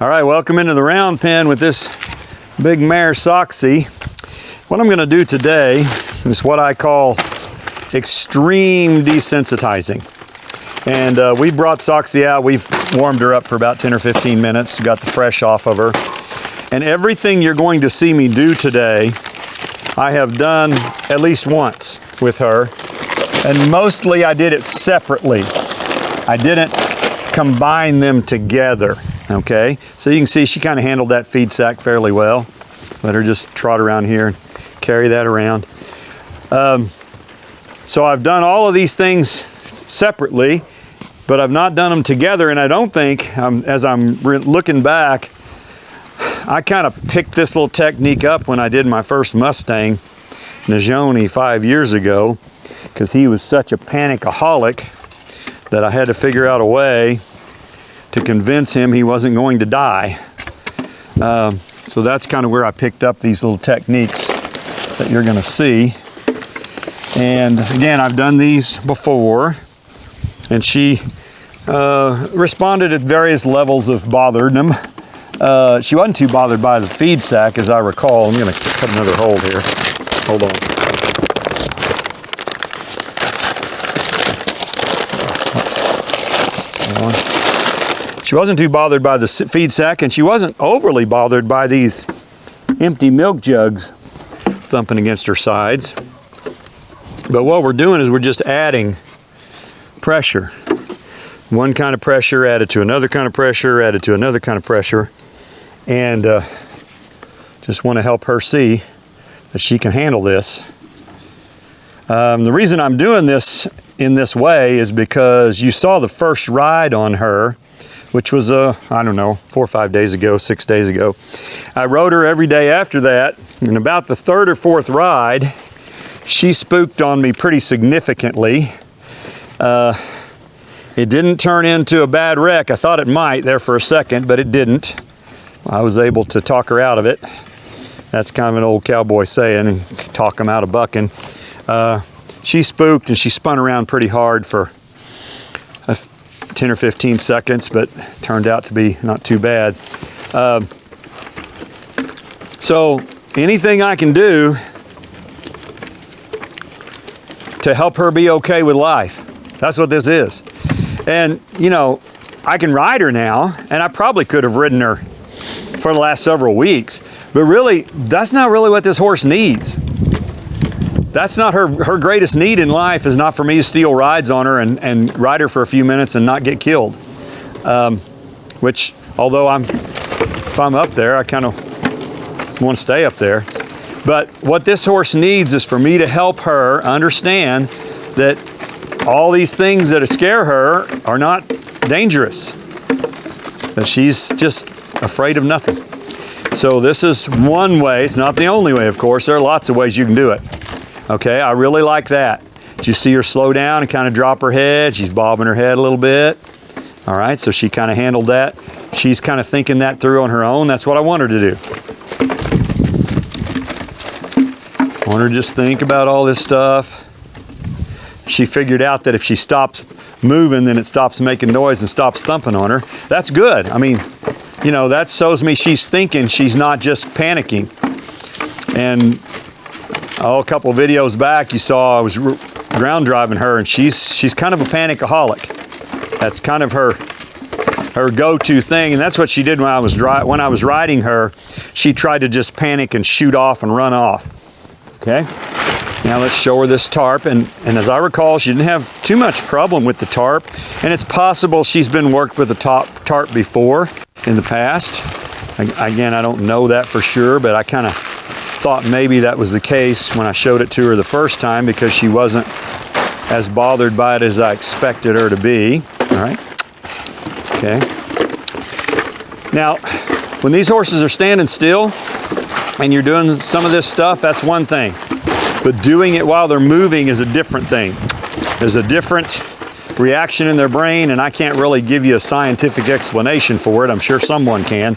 All right, welcome into the round pen with this big Mare Soxy. What I'm going to do today is what I call extreme desensitizing. And we brought Soxy out. We've warmed her up for about 10 or 15 minutes, got the fresh off of her. And everything you're going to see me do today, I have done at least once with her. And mostly I did it separately. I didn't combine them together, okay? So you can see she kind of handled that feed sack fairly well. Let her just trot around here and carry that around. So I've done all of these things separately, but I've not done them together, and I don't think, as I'm looking back, I kind of picked this little technique up when I did my first Mustang, Najoni, 5 years ago, because he was such a panicaholic that I had to figure out a way to convince him he wasn't going to die. So that's kind of where I picked up these little techniques that you're gonna see. And again, I've done these before, and she responded at various levels of botherdom. She wasn't too bothered by the feed sack, as I recall. I'm gonna cut another hole here. Hold on. She wasn't too bothered by the feed sack, and she wasn't overly bothered by these empty milk jugs thumping against her sides. But what we're doing is we're just adding pressure. One kind of pressure added to another kind of pressure, added to another kind of pressure. And just want to help her see that she can handle this. The reason I'm doing this in this way is because you saw the first ride on her, which was, I don't know, 4 or 5 days ago, 6 days ago. I rode her every day after that, and about the third or fourth ride, she spooked on me pretty significantly. It didn't turn into a bad wreck. I thought it might there for a second, but it didn't. I was able to talk her out of it. That's kind of an old cowboy saying, talk them out of bucking. She spooked and she spun around pretty hard for 10 or 15 seconds, but turned out to be not too bad. So anything I can do to help her be okay with life, that's what this is. And you know, I can ride her now, and I probably could have ridden her for the last several weeks, but really, that's not really what this horse needs. That's not her greatest need in life, is not for me to steal rides on her and ride her for a few minutes and not get killed. Which, although if I'm up there, I kind of want to stay up there. But what this horse needs is for me to help her understand that all these things that scare her are not dangerous. That she's just afraid of nothing. So this is one way. It's not the only way, of course. There are lots of ways you can do it. Okay, I really like that. Did you see her slow down and kind of drop her head? She's bobbing her head a little bit. All right, so she kind of handled that. She's kind of thinking that through on her own. That's what I want her to do. I want her to just think about all this stuff. She figured out that if she stops moving, then it stops making noise and stops thumping on her. That's good. I mean, you know, that shows me she's thinking, she's not just panicking. And a couple of videos back, you saw I was ground driving her, and she's kind of a panicaholic. That's kind of her go-to thing, and that's what she did when I was riding her. She tried to just panic and shoot off and run off. Okay. Now let's show her this tarp, and as I recall, she didn't have too much problem with the tarp, and it's possible she's been worked with a tarp before in the past. Again, I don't know that for sure, but I kind of thought maybe that was the case when I showed it to her the first time, because she wasn't as bothered by it as I expected her to be. All right. Okay. Now, when these horses are standing still and you're doing some of this stuff, that's one thing. But doing it while they're moving is a different thing. There's a different reaction in their brain, and I can't really give you a scientific explanation for it. I'm sure someone can.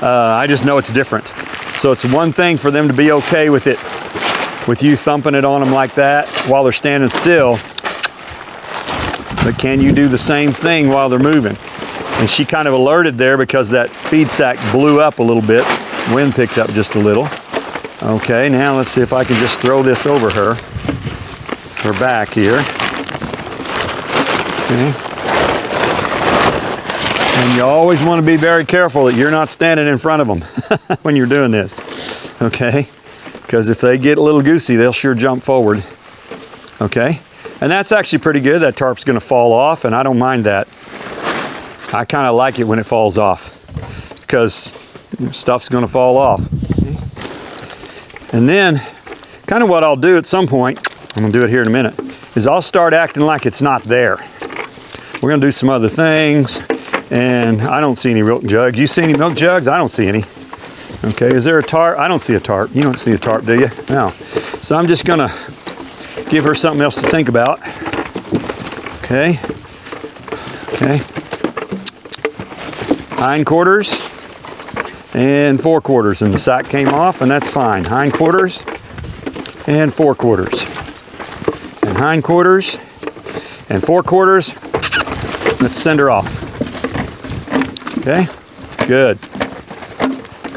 I just know it's different. So it's one thing for them to be okay with it, with you thumping it on them like that while they're standing still. But can you do the same thing while they're moving? And she kind of alerted there because that feed sack blew up a little bit. Wind picked up just a little. Okay, now let's see if I can just throw this over her back here. Okay. And you always want to be very careful that you're not standing in front of them when you're doing this. Okay, because if they get a little goosey, they'll sure jump forward. Okay, and that's actually pretty good. That tarp's going to fall off, and I don't mind that. I kind of like it when it falls off because stuff's going to fall off. And then kind of what I'll do at some point, I'm going to do it here in a minute, is I'll start acting like it's not there. We're going to do some other things, and I don't see any milk jugs. You see any milk jugs? I don't see any. Okay, is there a tarp? I don't see a tarp. You don't see a tarp, do you? No. So I'm just going to give her something else to think about. Okay. Okay. Hindquarters and forequarters, and the sack came off, and that's fine. Hindquarters and forequarters, and hindquarters and forequarters. Let's send her off. Okay, good.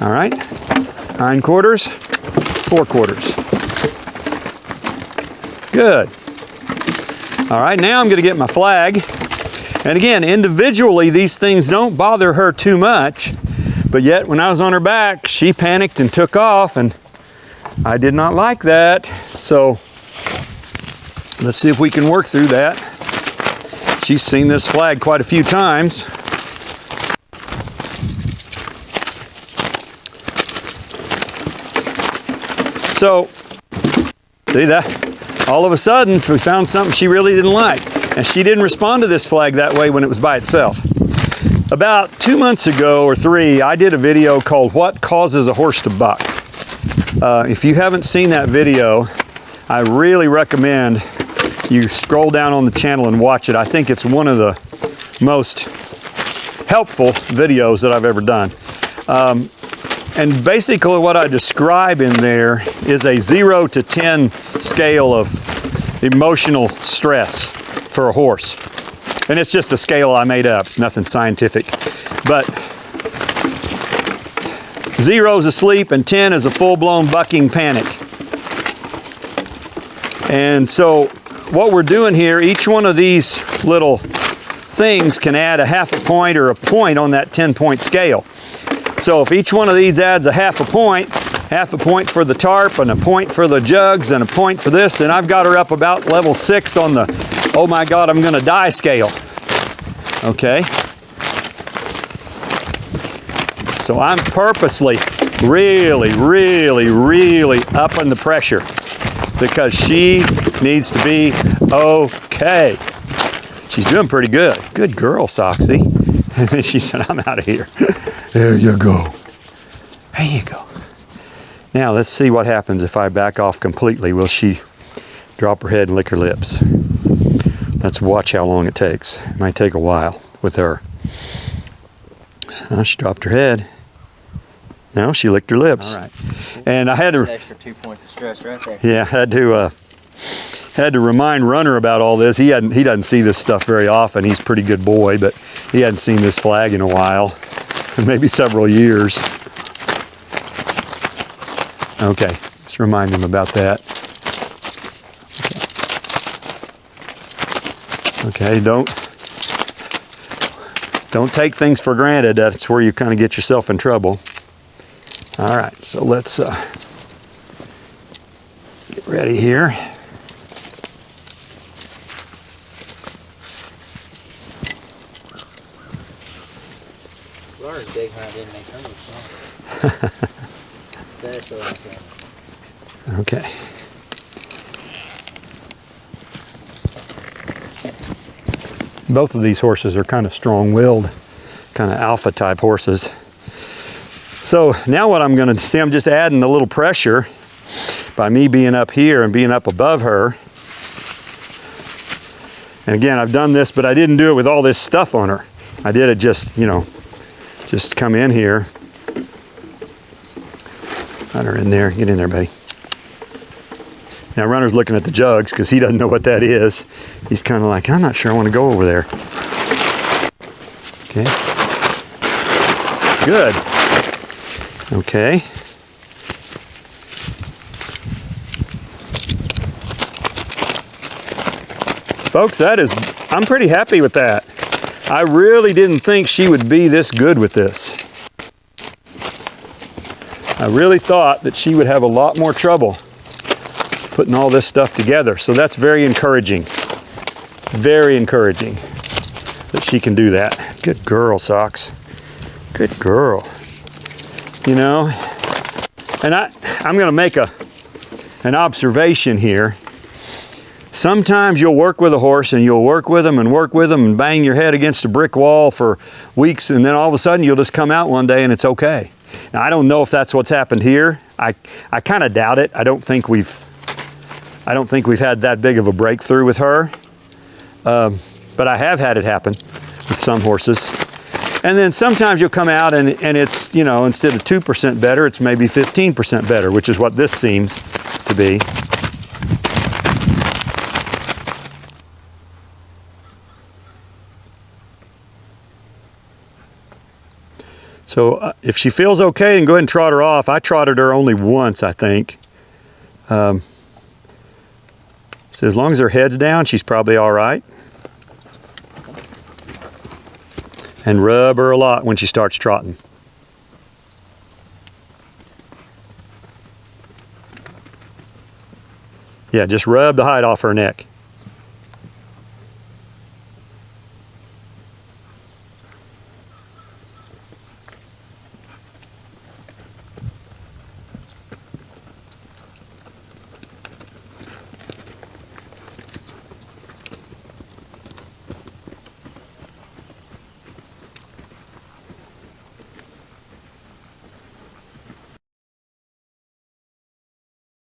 All right, hindquarters, forequarters. Good. All right, now I'm going to get my flag. And again, individually, these things don't bother her too much, but yet when I was on her back, she panicked and took off, and I did not like that. So let's see if we can work through that. She's seen this flag quite a few times. So, see that? All of a sudden, we found something she really didn't like. And she didn't respond to this flag that way when it was by itself. About 2 months ago or 3, I did a video called What Causes a Horse to Buck. If you haven't seen that video, I really recommend you scroll down on the channel and watch it. I think it's one of the most helpful videos that I've ever done. And basically what I describe in there is a 0 to 10 scale of emotional stress for a horse. And it's just a scale I made up. It's nothing scientific. But 0 is asleep and 10 is a full-blown bucking panic. And so what we're doing here, each one of these little things can add a half a point or a point on that 10-point scale. So if each one of these adds a half a point for the tarp and a point for the jugs and a point for this, and I've got her up about level 6 on the oh my God, I'm gonna die scale. Okay. So I'm purposely really upping the pressure because she needs to be okay. She's doing pretty good. Good girl, Soxy. And then she said, I'm out of here. There you go. There you go. Now let's see what happens if I back off completely. Will she drop her head and lick her lips? Let's watch how long it takes. It might take a while with her. She dropped her head. Now she licked her lips. All right. And I had to... An extra 2 points of stress right there. Yeah, I had to remind Runner about all this. He doesn't see this stuff very often. He's a pretty good boy, but he hadn't seen this flag in a while, maybe several years. Okay, just remind him about that. Okay, don't take things for granted. That's where you kind of get yourself in trouble. All right, so let's get ready here. Learned big hunt didn't make sense. Okay. Both of these horses are kind of strong-willed, kind of alpha type horses. So now what I'm going to see, I'm just adding a little pressure by me being up here and being up above her. And again, I've done this, but I didn't do it with all this stuff on her. I did it just, you know, just come in here. Got her in there. Get in there, buddy. Now Runner's looking at the jugs because he doesn't know what that is. He's kind of like, I'm not sure I want to go over there. Okay. Good. Okay. Folks, I'm pretty happy with that. I really didn't think she would be this good with this. I really thought that she would have a lot more trouble putting all this stuff together. So that's very encouraging. Very encouraging that she can do that. Good girl, Socks. Good girl. You know, and I'm going to make an observation here. Sometimes you'll work with a horse and you'll work with them and bang your head against a brick wall for weeks, and then all of a sudden you'll just come out one day and it's okay. Now, I don't know if that's what's happened here. I kind of doubt it. I don't think we've had that big of a breakthrough with her. But I have had it happen with some horses. And then sometimes you'll come out and it's, you know, instead of 2% better, it's maybe 15% better, which is what this seems to be. So if she feels okay, then go ahead and trot her off. I trotted her only once, I think. So as long as her head's down, she's probably all right. And rub her a lot when she starts trotting. Yeah, just rub the hide off her neck.